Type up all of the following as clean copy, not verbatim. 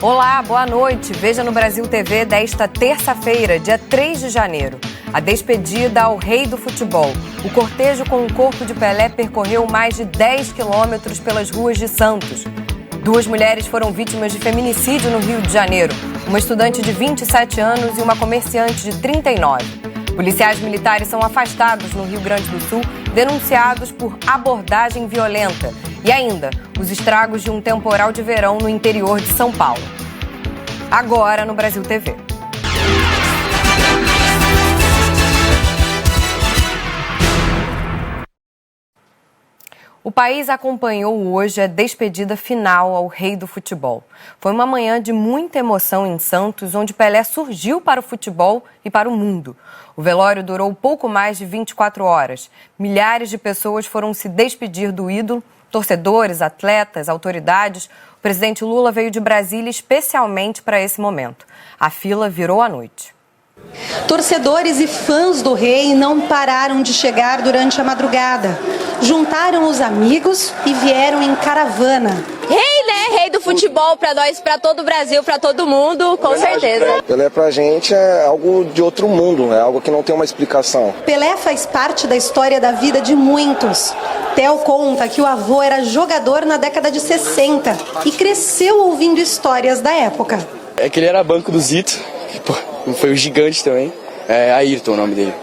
Olá, boa noite. Veja no Brasil TV desta terça-feira, dia 3 de janeiro. A despedida ao rei do futebol. O cortejo com o corpo de Pelé percorreu mais de 10 quilômetros pelas ruas de Santos. 2 mulheres foram vítimas de feminicídio no Rio de Janeiro. Uma estudante de 27 anos e uma comerciante de 39. Policiais militares são afastados no Rio Grande do Sul, denunciados por abordagem violenta. E ainda, os estragos de um temporal de verão no interior de São Paulo. Agora no Brasil TV. O país acompanhou hoje a despedida final ao rei do futebol. Foi uma manhã de muita emoção em Santos, onde Pelé surgiu para o futebol e para o mundo. O velório durou pouco mais de 24 horas. Milhares de pessoas foram se despedir do ídolo, torcedores, atletas, autoridades. O presidente Lula veio de Brasília especialmente para esse momento. A fila virou à noite. Torcedores e fãs do rei não pararam de chegar durante a madrugada. Juntaram os amigos e vieram em caravana. Rei, né? Rei do futebol para nós, para todo o Brasil, para todo mundo, com certeza. Pelé pra gente é algo de outro mundo, é algo que não tem uma explicação. Pelé faz parte da história da vida de muitos. Theo conta que o avô era jogador na década de 60 e cresceu ouvindo histórias da época. É que ele era banco do Zito, foi um gigante também, é Ayrton o nome dele.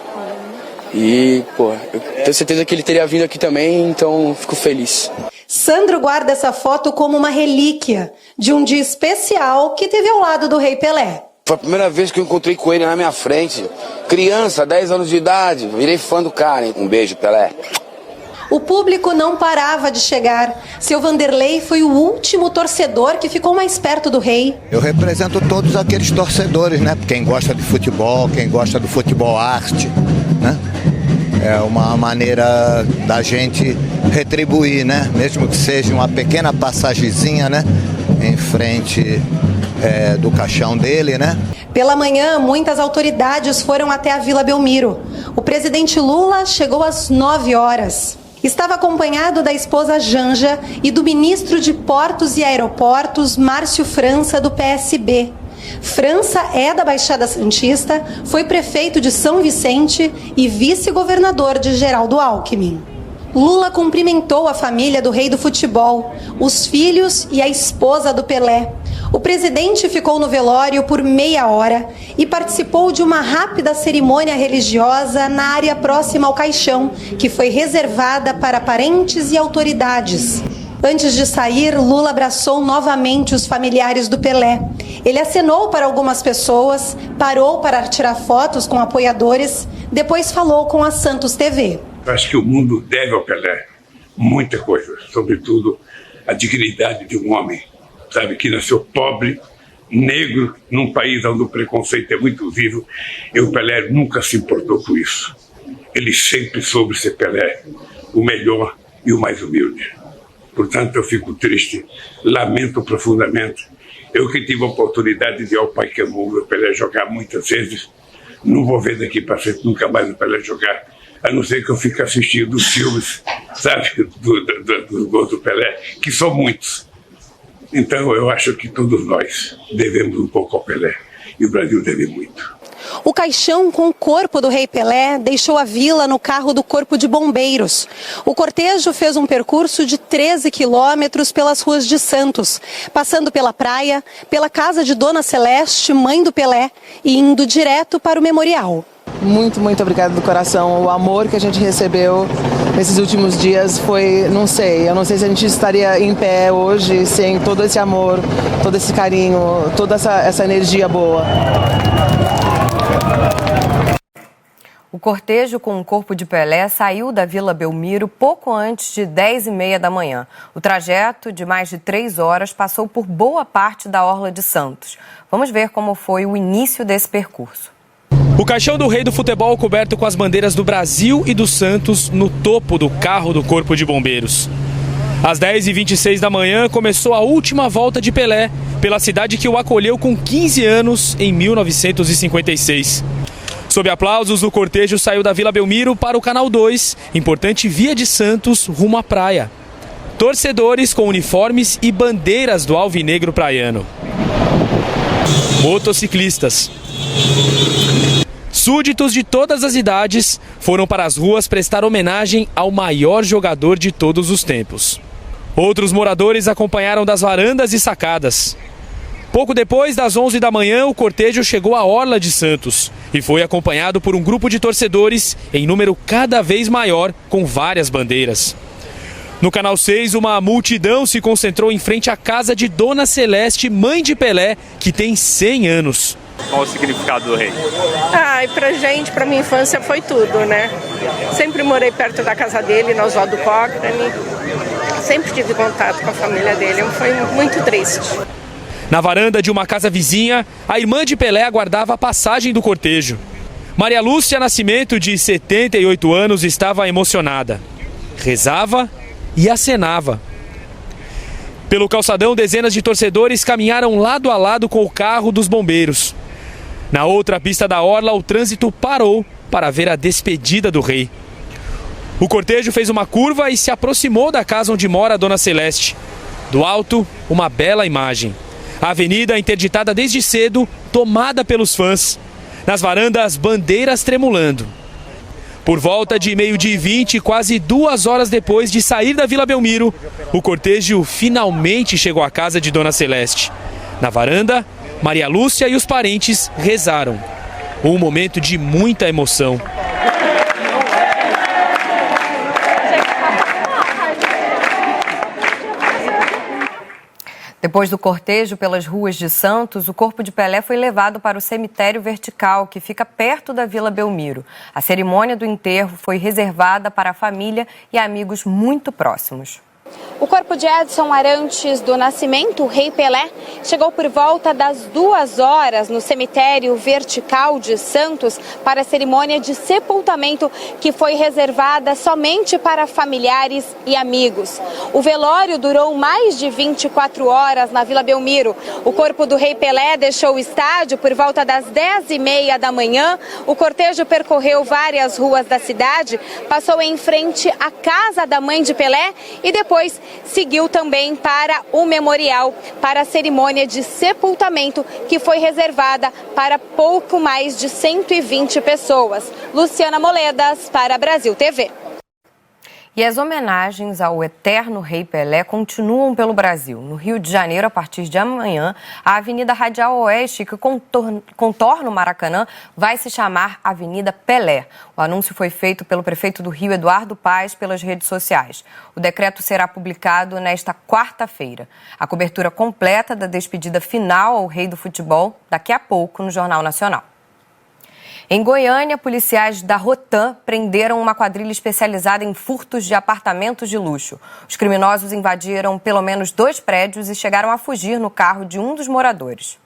E, eu tenho certeza que ele teria vindo aqui também, então fico feliz. Sandro guarda essa foto como uma relíquia de um dia especial que teve ao lado do rei Pelé. Foi a primeira vez que eu encontrei com ele na minha frente. Criança, 10 anos de idade, virei fã do cara, hein? Um beijo, Pelé. O público não parava de chegar. Seu Vanderlei foi o último torcedor que ficou mais perto do rei. Eu represento todos aqueles torcedores, né? Quem gosta de futebol, quem gosta do futebol arte, né? É uma maneira da gente retribuir, né? Mesmo que seja uma pequena passagemzinha, né? Em frente do caixão dele, né? Pela manhã, muitas autoridades foram até a Vila Belmiro. O presidente Lula chegou às 9 horas. Estava acompanhado da esposa Janja e do ministro de Portos e Aeroportos, Márcio França, do PSB. França é da Baixada Santista, foi prefeito de São Vicente e vice-governador de Geraldo Alckmin. Lula cumprimentou a família do rei do futebol, os filhos e a esposa do Pelé. O presidente ficou no velório por meia hora e participou de uma rápida cerimônia religiosa na área próxima ao caixão, que foi reservada para parentes e autoridades. Antes de sair, Lula abraçou novamente os familiares do Pelé. Ele acenou para algumas pessoas, parou para tirar fotos com apoiadores, depois falou com a Santos TV. Eu acho que o mundo deve ao Pelé muita coisa, sobretudo a dignidade de um homem, sabe, que nasceu pobre, negro, num país onde o preconceito é muito vivo, e o Pelé nunca se importou com isso. Ele sempre soube ser Pelé, o melhor e o mais humilde. Portanto, eu fico triste, lamento profundamente. Eu que tive a oportunidade de ir ao Pacaembu, o Pelé jogar muitas vezes, não vou ver daqui para frente nunca mais o Pelé jogar, a não ser que eu fique assistindo os filmes, sabe, dos gols do Pelé, que são muitos. Então, eu acho que todos nós devemos um pouco ao Pelé, e o Brasil deve muito. O caixão com o corpo do rei Pelé deixou a vila no carro do Corpo de Bombeiros. O cortejo fez um percurso de 13 quilômetros pelas ruas de Santos, passando pela praia, pela casa de Dona Celeste, mãe do Pelé, e indo direto para o memorial. Muito, muito obrigada do coração. O amor que a gente recebeu nesses últimos dias foi, eu não sei se a gente estaria em pé hoje sem todo esse amor, todo esse carinho, toda essa energia boa. O cortejo com o corpo de Pelé saiu da Vila Belmiro pouco antes de 10h30 da manhã. O trajeto, de mais de 3 horas, passou por boa parte da Orla de Santos. Vamos ver como foi o início desse percurso. O caixão do rei do futebol coberto com as bandeiras do Brasil e do Santos no topo do carro do Corpo de Bombeiros. Às 10h26 da manhã começou a última volta de Pelé pela cidade que o acolheu com 15 anos em 1956. Sob aplausos, o cortejo saiu da Vila Belmiro para o Canal 2, importante via de Santos rumo à praia. Torcedores com uniformes e bandeiras do alvinegro praiano. motociclistas. Súditos de todas as idades foram para as ruas prestar homenagem ao maior jogador de todos os tempos. Outros moradores acompanharam das varandas e sacadas. Pouco depois das 11 da manhã, o cortejo chegou à Orla de Santos e foi acompanhado por um grupo de torcedores em número cada vez maior, com várias bandeiras. No Canal 6, uma multidão se concentrou em frente à casa de Dona Celeste, mãe de Pelé, que tem 100 anos. Qual o significado do rei? E pra gente, pra minha infância, foi tudo, né? Sempre morei perto da casa dele, na Oswaldo Cochrane. Sempre tive contato com a família dele, foi muito triste. Na varanda de uma casa vizinha, a irmã de Pelé aguardava a passagem do cortejo. Maria Lúcia Nascimento, de 78 anos, estava emocionada. Rezava e acenava. Pelo calçadão, dezenas de torcedores caminharam lado a lado com o carro dos bombeiros. Na outra pista da Orla, o trânsito parou para ver a despedida do rei. O cortejo fez uma curva e se aproximou da casa onde mora a Dona Celeste. Do alto, uma bela imagem. A avenida, interditada desde cedo, tomada pelos fãs. Nas varandas, bandeiras tremulando. Por volta de 12h20, quase 2 horas depois de sair da Vila Belmiro, o cortejo finalmente chegou à casa de Dona Celeste. Na varanda, Maria Lúcia e os parentes rezaram. Um momento de muita emoção. Depois do cortejo pelas ruas de Santos, o corpo de Pelé foi levado para o cemitério vertical, que fica perto da Vila Belmiro. A cerimônia do enterro foi reservada para a família e amigos muito próximos. O corpo de Edson Arantes do Nascimento, o Rei Pelé, chegou por volta das 2 horas no cemitério vertical de Santos para a cerimônia de sepultamento que foi reservada somente para familiares e amigos. O velório durou mais de 24 horas na Vila Belmiro. O corpo do Rei Pelé deixou o estádio por volta das 10h30 da manhã. O cortejo percorreu várias ruas da cidade, passou em frente à casa da mãe de Pelé e depois seguiu também para o memorial, para a cerimônia de sepultamento que foi reservada para pouco mais de 120 pessoas. Luciana Moledas, para Brasil TV. E as homenagens ao eterno Rei Pelé continuam pelo Brasil. No Rio de Janeiro, a partir de amanhã, a Avenida Radial Oeste, que contorna o Maracanã, vai se chamar Avenida Pelé. O anúncio foi feito pelo prefeito do Rio, Eduardo Paes, pelas redes sociais. O decreto será publicado nesta quarta-feira. A cobertura completa da despedida final ao Rei do Futebol, daqui a pouco, no Jornal Nacional. Em Goiânia, policiais da Rotam prenderam uma quadrilha especializada em furtos de apartamentos de luxo. Os criminosos invadiram pelo menos 2 prédios e chegaram a fugir no carro de um dos moradores.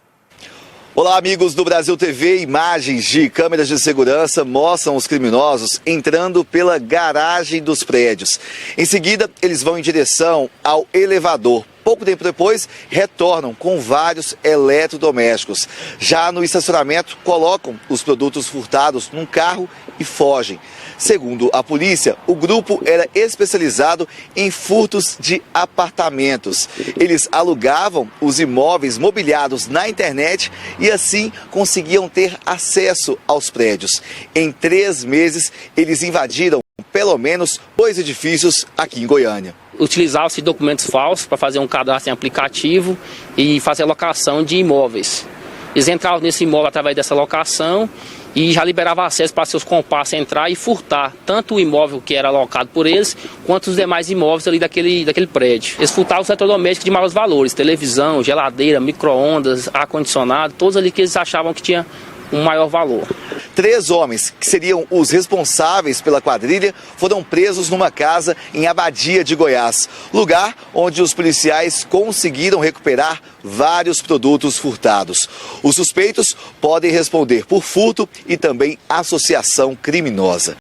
Olá, amigos do Brasil TV. Imagens de câmeras de segurança mostram os criminosos entrando pela garagem dos prédios. Em seguida, eles vão em direção ao elevador. Pouco tempo depois, retornam com vários eletrodomésticos. Já no estacionamento, colocam os produtos furtados num carro e fogem. Segundo a polícia, o grupo era especializado em furtos de apartamentos. Eles alugavam os imóveis mobiliados na internet e assim conseguiam ter acesso aos prédios. Em 3 meses, eles invadiram pelo menos 2 edifícios aqui em Goiânia. Utilizavam-se documentos falsos para fazer um cadastro em aplicativo e fazer locação de imóveis. Eles entravam nesse imóvel através dessa locação e já liberavam acesso para seus comparsas entrar e furtar tanto o imóvel que era alocado por eles, quanto os demais imóveis ali daquele prédio. Eles furtavam os eletrodomésticos de maiores valores, televisão, geladeira, micro-ondas, ar-condicionado, todos ali que eles achavam que tinha um maior valor. 3 homens, que seriam os responsáveis pela quadrilha, foram presos numa casa em Abadia de Goiás, lugar onde os policiais conseguiram recuperar vários produtos furtados. Os suspeitos podem responder por furto e também associação criminosa.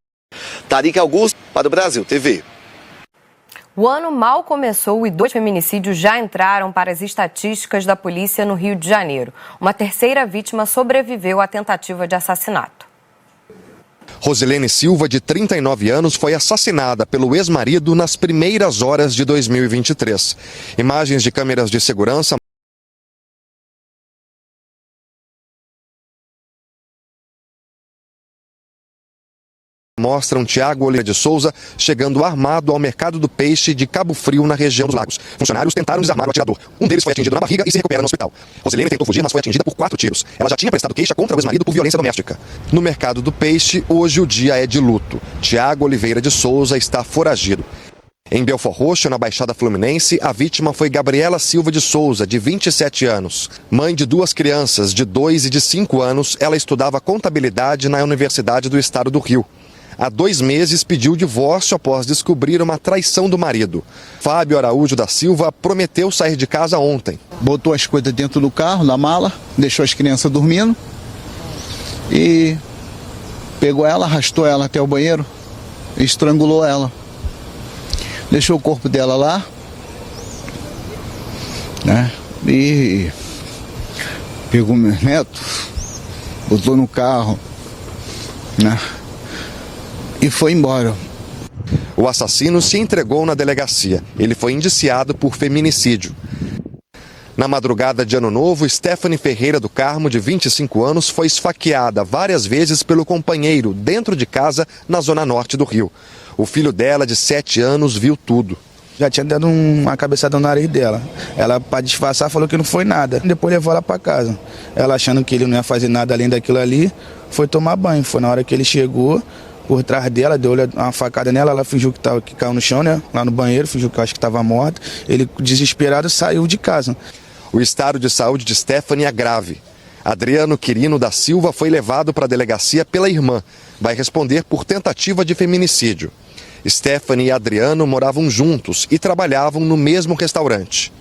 Tarik Augusto, para o Brasil TV. O ano mal começou e 2 feminicídios já entraram para as estatísticas da polícia no Rio de Janeiro. Uma terceira vítima sobreviveu à tentativa de assassinato. Rosilene Silva, de 39 anos, foi assassinada pelo ex-marido nas primeiras horas de 2023. Imagens de câmeras de segurança mostram Tiago Oliveira de Souza chegando armado ao mercado do peixe de Cabo Frio, na região dos Lagos. Funcionários tentaram desarmar o atirador. Um deles foi atingido na barriga e se recupera no hospital. Rosilene tentou fugir, mas foi atingida por 4 tiros. Ela já tinha prestado queixa contra o ex-marido por violência doméstica. No mercado do peixe, hoje o dia é de luto. Tiago Oliveira de Souza está foragido. Em Belford Roxo, na Baixada Fluminense, a vítima foi Gabriela Silva de Souza, de 27 anos. Mãe de 2 crianças, de 2 e de 5 anos, ela estudava contabilidade na Universidade do Estado do Rio. Há 2 meses pediu divórcio após descobrir uma traição do marido. Fábio Araújo da Silva prometeu sair de casa ontem. Botou as coisas dentro do carro, na mala, deixou as crianças dormindo e pegou ela, arrastou ela até o banheiro e estrangulou ela. Deixou o corpo dela lá, né? E pegou meus netos, botou no carro, né? E foi embora. O assassino se entregou na delegacia. Ele foi indiciado por feminicídio. Na madrugada de Ano Novo, Stephanie Ferreira do Carmo, de 25 anos, foi esfaqueada várias vezes pelo companheiro dentro de casa na zona norte do Rio. O filho dela, de 7 anos, viu tudo. Já tinha dado uma cabeçada no nariz dela. Ela, para disfarçar, falou que não foi nada. Depois levou ela para casa. Ela, achando que ele não ia fazer nada além daquilo ali, foi tomar banho. Foi na hora que ele chegou, por trás dela, deu uma facada nela. Ela fingiu que caiu no chão, né? Lá no banheiro, fingiu que acho que estava morta. Ele, desesperado, saiu de casa. O estado de saúde de Stephanie é grave. Adriano Quirino da Silva foi levado para a delegacia pela irmã. Vai responder por tentativa de feminicídio. Stephanie e Adriano moravam juntos e trabalhavam no mesmo restaurante.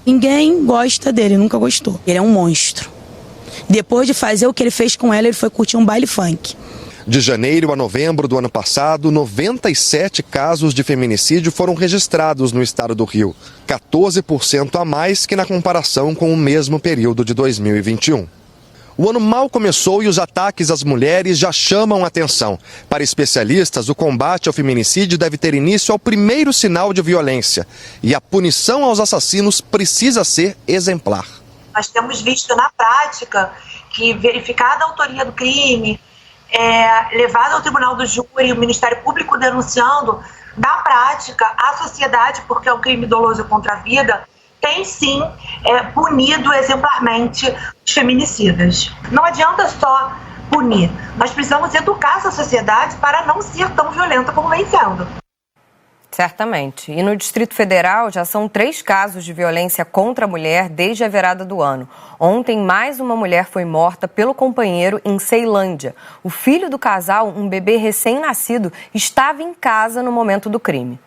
Ninguém gosta dele, nunca gostou. Ele é um monstro. Depois de fazer o que ele fez com ela, ele foi curtir um baile funk. De janeiro a novembro do ano passado, 97 casos de feminicídio foram registrados no estado do Rio, 14% a mais que na comparação com o mesmo período de 2021. O ano mal começou e os ataques às mulheres já chamam atenção. Para especialistas, o combate ao feminicídio deve ter início ao primeiro sinal de violência. E a punição aos assassinos precisa ser exemplar. Nós temos visto na prática que, verificada a autoria do crime, levado ao tribunal do júri, o Ministério Público denunciando, na prática, a sociedade, porque é um crime doloso contra a vida, tem sim punido exemplarmente os feminicidas. Não adianta só punir, nós precisamos educar essa sociedade para não ser tão violenta como vem sendo. Certamente. E no Distrito Federal já são 3 casos de violência contra a mulher desde a virada do ano. Ontem, mais uma mulher foi morta pelo companheiro em Ceilândia. O filho do casal, um bebê recém-nascido, estava em casa no momento do crime.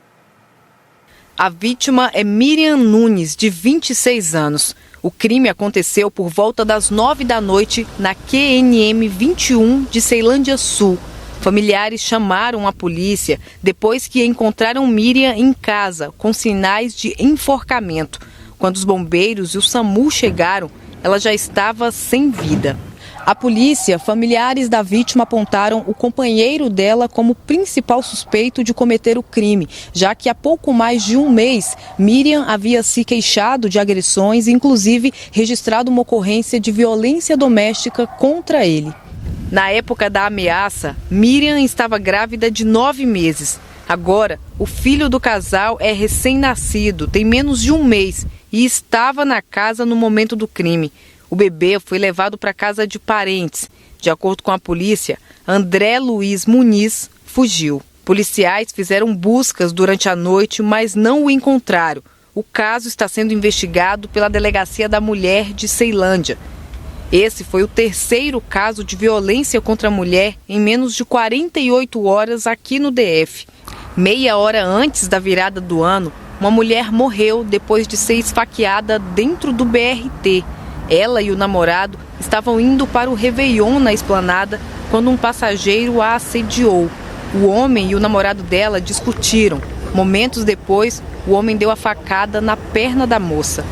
A vítima é Miriam Nunes, de 26 anos. O crime aconteceu por volta das 9 da noite na QNM 21 de Ceilândia Sul. Familiares chamaram a polícia depois que encontraram Miriam em casa, com sinais de enforcamento. Quando os bombeiros e o SAMU chegaram, ela já estava sem vida. A polícia, familiares da vítima apontaram o companheiro dela como principal suspeito de cometer o crime, já que há pouco mais de um mês, Miriam havia se queixado de agressões e, inclusive, registrado uma ocorrência de violência doméstica contra ele. Na época da ameaça, Miriam estava grávida de 9 meses. Agora, o filho do casal é recém-nascido, tem menos de um mês e estava na casa no momento do crime. O bebê foi levado para a casa de parentes. De acordo com a polícia, André Luiz Muniz fugiu. Policiais fizeram buscas durante a noite, mas não o encontraram. O caso está sendo investigado pela Delegacia da Mulher de Ceilândia. Esse foi o 3º caso de violência contra a mulher em menos de 48 horas aqui no DF. Meia hora antes da virada do ano, uma mulher morreu depois de ser esfaqueada dentro do BRT. Ela e o namorado estavam indo para o Réveillon na esplanada quando um passageiro a assediou. O homem e o namorado dela discutiram. Momentos depois, o homem deu a facada na perna da moça.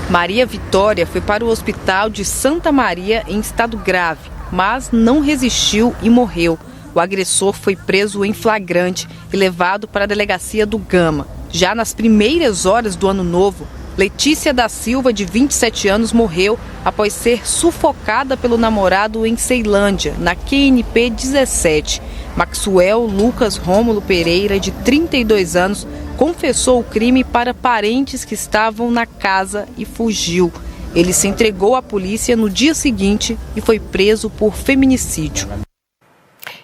Maria Vitória foi para o hospital de Santa Maria em estado grave, mas não resistiu e morreu. O agressor foi preso em flagrante e levado para a delegacia do Gama. Já nas primeiras horas do ano novo, Letícia da Silva, de 27 anos, morreu após ser sufocada pelo namorado em Ceilândia, na QNP 17. Maxwell Lucas Rômulo Pereira, de 32 anos, confessou o crime para parentes que estavam na casa e fugiu. Ele se entregou à polícia no dia seguinte e foi preso por feminicídio.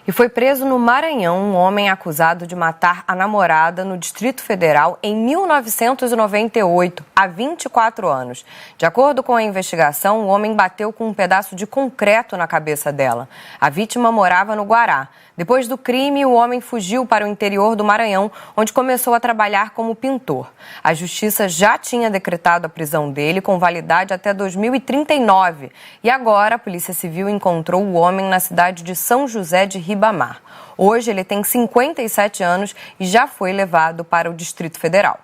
E foi preso no Maranhão um homem acusado de matar a namorada no Distrito Federal em 1998, há 24 anos. De acordo com a investigação, o homem bateu com um pedaço de concreto na cabeça dela. A vítima morava no Guará. Depois do crime, o homem fugiu para o interior do Maranhão, onde começou a trabalhar como pintor. A justiça já tinha decretado a prisão dele com validade até 2039. E agora a Polícia Civil encontrou o homem na cidade de São José de Ribamar. Hoje ele tem 57 anos e já foi levado para o Distrito Federal.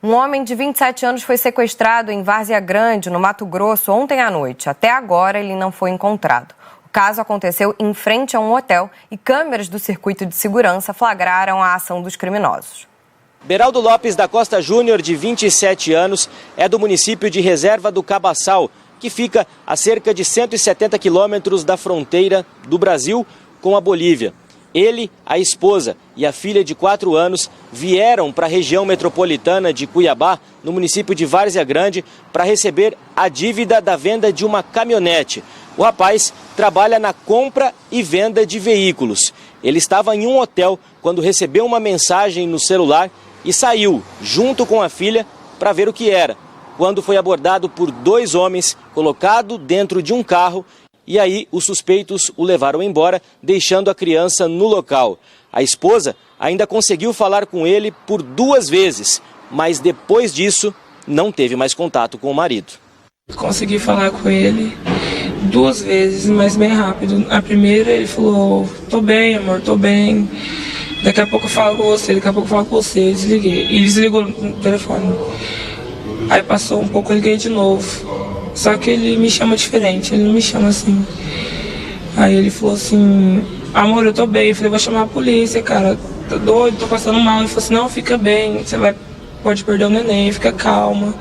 Um homem de 27 anos foi sequestrado em Várzea Grande, no Mato Grosso, ontem à noite. Até agora ele não foi encontrado. O caso aconteceu em frente a um hotel e câmeras do circuito de segurança flagraram a ação dos criminosos. Beraldo Lopes da Costa Júnior, de 27 anos, é do município de Reserva do Cabaçal, que fica a cerca de 170 quilômetros da fronteira do Brasil com a Bolívia. Ele, a esposa e a filha de 4 anos vieram para a região metropolitana de Cuiabá, no município de Várzea Grande, para receber a dívida da venda de uma caminhonete. O rapaz trabalha na compra e venda de veículos. Ele estava em um hotel quando recebeu uma mensagem no celular e saiu, junto com a filha, para ver o que era. Quando foi abordado por 2 homens, colocado dentro de um carro, e aí os suspeitos o levaram embora, deixando a criança no local. A esposa ainda conseguiu falar com ele por 2 vezes, mas depois disso não teve mais contato com o marido. Consegui falar com ele 2 vezes, mas bem rápido. A primeira ele falou: tô bem, amor, tô bem. Daqui a pouco eu falo com você, daqui a pouco eu falo com você. Eu desliguei. E desligou no telefone. Aí passou um pouco, eu liguei de novo. Só que ele me chama diferente, ele não me chama assim. Aí ele falou assim: amor, eu tô bem. Eu falei: vou chamar a polícia, cara. Tô doido, tô passando mal. Ele falou assim: não, fica bem, você pode perder o neném, fica calma.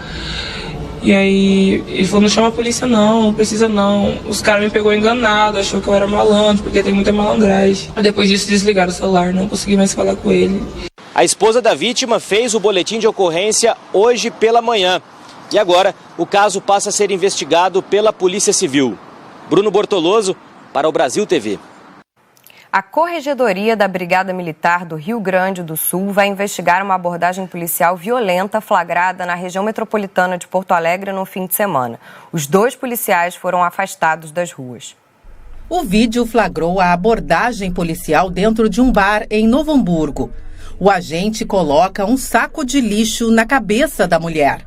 E aí ele falou: não chama a polícia não precisa não. Os caras me pegou enganado, achou que eu era malandro, porque tem muita malandragem. Depois disso desligaram o celular, não consegui mais falar com ele. A esposa da vítima fez o boletim de ocorrência hoje pela manhã. E agora o caso passa a ser investigado pela Polícia Civil. Bruno Bortoloso, para o Brasil TV. A Corregedoria da Brigada Militar do Rio Grande do Sul vai investigar uma abordagem policial violenta flagrada na região metropolitana de Porto Alegre no fim de semana. Os 2 policiais foram afastados das ruas. O vídeo flagrou a abordagem policial dentro de um bar em Novo Hamburgo. O agente coloca um saco de lixo na cabeça da mulher.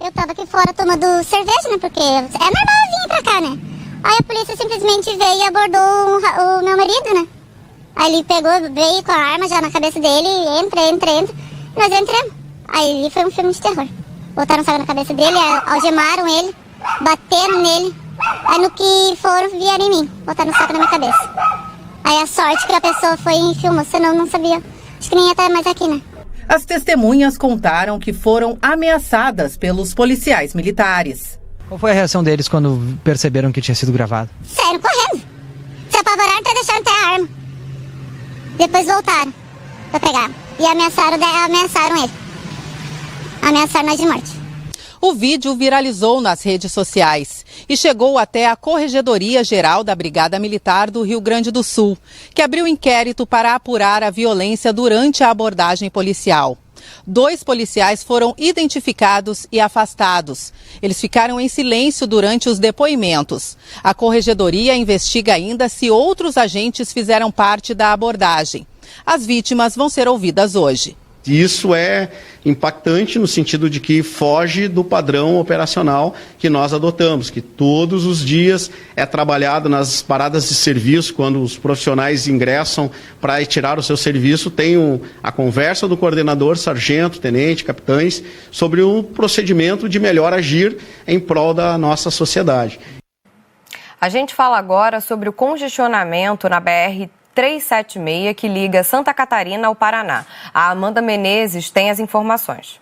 Eu tava aqui fora tomando cerveja, né? Porque é normal vir pra cá, né? Aí a polícia simplesmente veio e abordou o meu marido, né? Aí ele veio com a arma já na cabeça dele, entra. Nós entramos. Aí foi um filme de terror. Botaram saco na cabeça dele, algemaram ele, bateram nele. Aí no que foram, vieram em mim, botaram saco na minha cabeça. Aí a sorte que a pessoa foi e filmou, senão eu não sabia. Acho que nem ia estar mais aqui, né? As testemunhas contaram que foram ameaçadas pelos policiais militares. Qual foi a reação deles quando perceberam que tinha sido gravado? Saíram correndo. Se apavoraram até deixaram até a arma. Depois voltaram pra pegar. E ameaçaram ele. Ameaçaram nós de morte. O vídeo viralizou nas redes sociais e chegou até a Corregedoria Geral da Brigada Militar do Rio Grande do Sul, que abriu inquérito para apurar a violência durante a abordagem policial. 2 policiais foram identificados e afastados. Eles ficaram em silêncio durante os depoimentos. A Corregedoria investiga ainda se outros agentes fizeram parte da abordagem. As vítimas vão ser ouvidas hoje. Isso é impactante no sentido de que foge do padrão operacional que nós adotamos, que todos os dias é trabalhado nas paradas de serviço, quando os profissionais ingressam para tirar o seu serviço, tem a conversa do coordenador, sargento, tenente, capitães, sobre o procedimento de melhor agir em prol da nossa sociedade. A gente fala agora sobre o congestionamento na BR-376, que liga Santa Catarina ao Paraná. A Amanda Menezes tem as informações.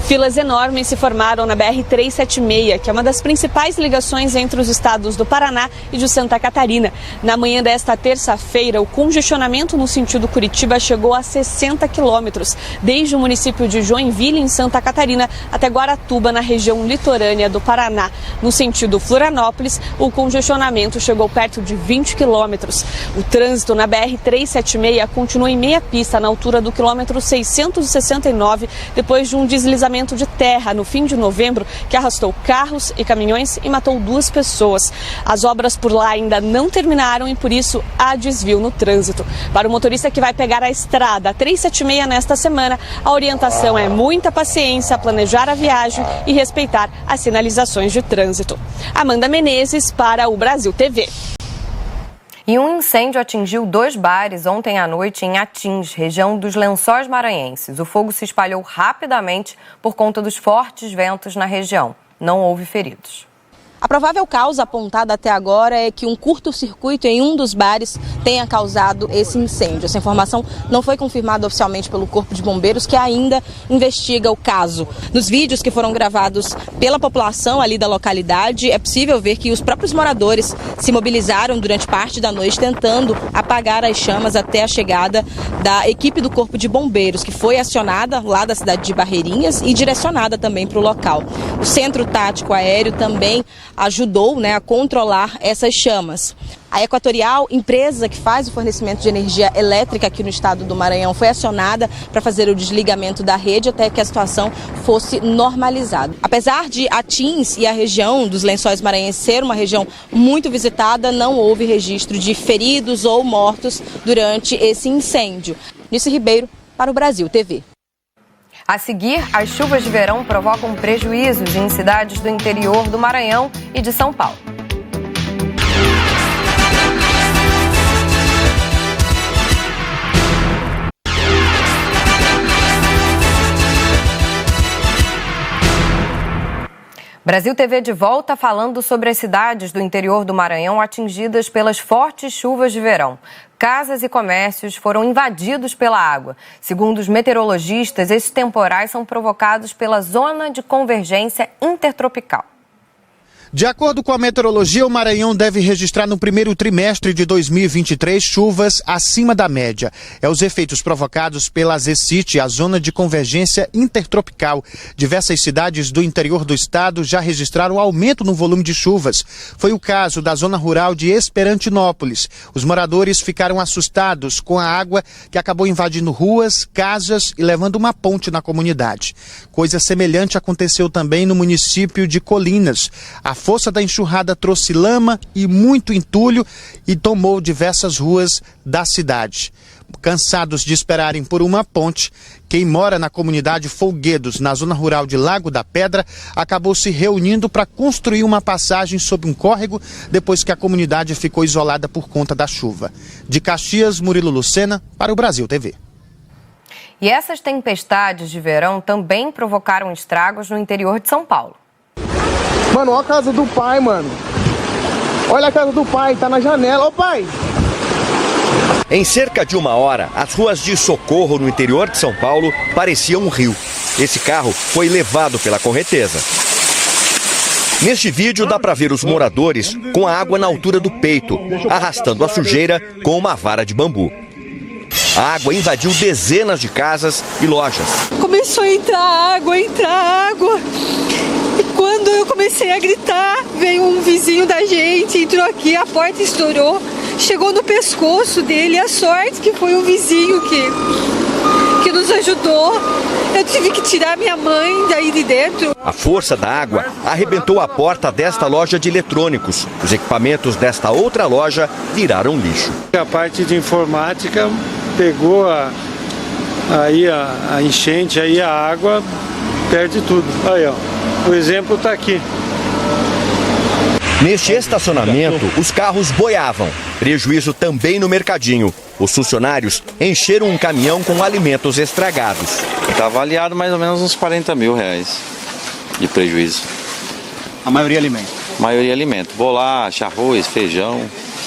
Filas enormes se formaram na BR-376, que é uma das principais ligações entre os estados do Paraná e de Santa Catarina. Na manhã desta terça-feira, o congestionamento no sentido Curitiba chegou a 60 quilômetros, desde o município de Joinville, em Santa Catarina, até Guaratuba, na região litorânea do Paraná. No sentido Florianópolis, o congestionamento chegou perto de 20 quilômetros. O trânsito na BR-376 continua em meia pista, na altura do quilômetro 669, depois de um deslizamento de terra no fim de novembro que arrastou carros e caminhões e matou 2 pessoas. As obras por lá ainda não terminaram e por isso há desvio no trânsito. Para o motorista que vai pegar a estrada 376 nesta semana, a orientação é muita paciência, planejar a viagem e respeitar as sinalizações de trânsito. Amanda Menezes para o Brasil TV. E um incêndio atingiu 2 bares ontem à noite em Atins, região dos Lençóis Maranhenses. O fogo se espalhou rapidamente por conta dos fortes ventos na região. Não houve feridos. A provável causa apontada até agora é que um curto-circuito em um dos bares tenha causado esse incêndio. Essa informação não foi confirmada oficialmente pelo Corpo de Bombeiros, que ainda investiga o caso. Nos vídeos que foram gravados pela população ali da localidade, é possível ver que os próprios moradores se mobilizaram durante parte da noite tentando apagar as chamas até a chegada da equipe do Corpo de Bombeiros, que foi acionada lá da cidade de Barreirinhas e direcionada também para o local. O Centro Tático Aéreo também ajudou, a controlar essas chamas. A Equatorial, empresa que faz o fornecimento de energia elétrica aqui no estado do Maranhão, foi acionada para fazer o desligamento da rede até que a situação fosse normalizada. Apesar de Atins e a região dos Lençóis Maranhenses ser uma região muito visitada, não houve registro de feridos ou mortos durante esse incêndio. Nice Ribeiro, para o Brasil TV. A seguir, as chuvas de verão provocam prejuízos em cidades do interior do Maranhão e de São Paulo. Brasil TV de volta falando sobre as cidades do interior do Maranhão atingidas pelas fortes chuvas de verão. Casas e comércios foram invadidos pela água. Segundo os meteorologistas, esses temporais são provocados pela zona de convergência intertropical. De acordo com a meteorologia, o Maranhão deve registrar no primeiro trimestre de 2023 chuvas acima da média. É os efeitos provocados pela ZECIT, a zona de convergência intertropical. Diversas cidades do interior do estado já registraram aumento no volume de chuvas. Foi o caso da zona rural de Esperantinópolis. Os moradores ficaram assustados com a água que acabou invadindo ruas, casas e levando uma ponte na comunidade. Coisa semelhante aconteceu também no município de Colinas. A força da enxurrada trouxe lama e muito entulho e tomou diversas ruas da cidade. Cansados de esperarem por uma ponte, quem mora na comunidade Folguedos, na zona rural de Lago da Pedra, acabou se reunindo para construir uma passagem sob um córrego depois que a comunidade ficou isolada por conta da chuva. De Caxias, Murilo Lucena, para o Brasil TV. E essas tempestades de verão também provocaram estragos no interior de São Paulo. Mano, olha a casa do pai, mano. Olha a casa do pai, tá na janela. Ô, pai! Em cerca de 1 hora, as ruas de Socorro, no interior de São Paulo, pareciam um rio. Esse carro foi levado pela correnteza. Neste vídeo dá para ver os moradores com a água na altura do peito, arrastando a sujeira com uma vara de bambu. A água invadiu dezenas de casas e lojas. Começou a entrar água. E quando eu comecei a gritar, veio um vizinho da gente, entrou aqui, a porta estourou, chegou no pescoço dele. A sorte que foi um vizinho que nos ajudou. Eu tive que tirar minha mãe daí de dentro. A força da água arrebentou a porta desta loja de eletrônicos. Os equipamentos desta outra loja viraram lixo. A parte de informática pegou a enchente, aí a água perde tudo. Aí, ó, o exemplo está aqui. Neste estacionamento, os carros boiavam. Prejuízo também no mercadinho. Os funcionários encheram um caminhão com alimentos estragados. Está avaliado mais ou menos uns 40 mil reais de prejuízo. A maioria alimento? Maioria alimento. Bolacha, arroz, feijão.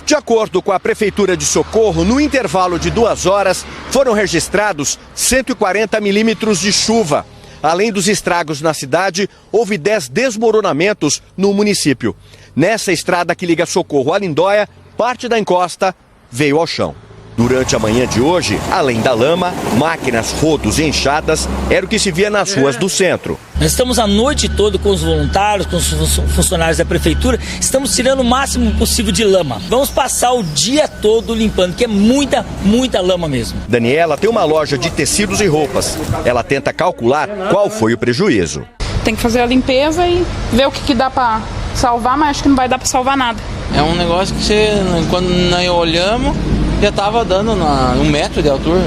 De acordo com a Prefeitura de Socorro, no intervalo de 2 horas, foram registrados 140 milímetros de chuva. Além dos estragos na cidade, houve 10 desmoronamentos no município. Nessa estrada que liga Socorro a Lindóia, parte da encosta veio ao chão. Durante a manhã de hoje, além da lama, máquinas, rodos e enxadas era o que se via nas ruas do centro. Nós estamos a noite toda com os voluntários, com os funcionários da prefeitura, estamos tirando o máximo possível de lama. Vamos passar o dia todo limpando, que é muita, muita lama mesmo. Daniela tem uma loja de tecidos e roupas. Ela tenta calcular qual foi o prejuízo. Tem que fazer a limpeza e ver o que dá para salvar, mas acho que não vai dar para salvar nada. É um negócio que quando nós olhamos, já estava dando 1 metro de altura.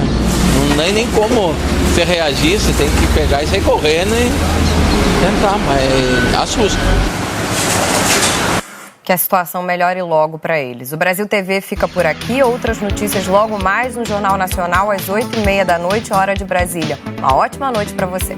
Não tem nem como você reagir, você tem que pegar e sair correndo e tentar, mas assusta. Que a situação melhore logo para eles. O Brasil TV fica por aqui. Outras notícias logo mais no Jornal Nacional às 8h30 da noite, hora de Brasília. Uma ótima noite para você.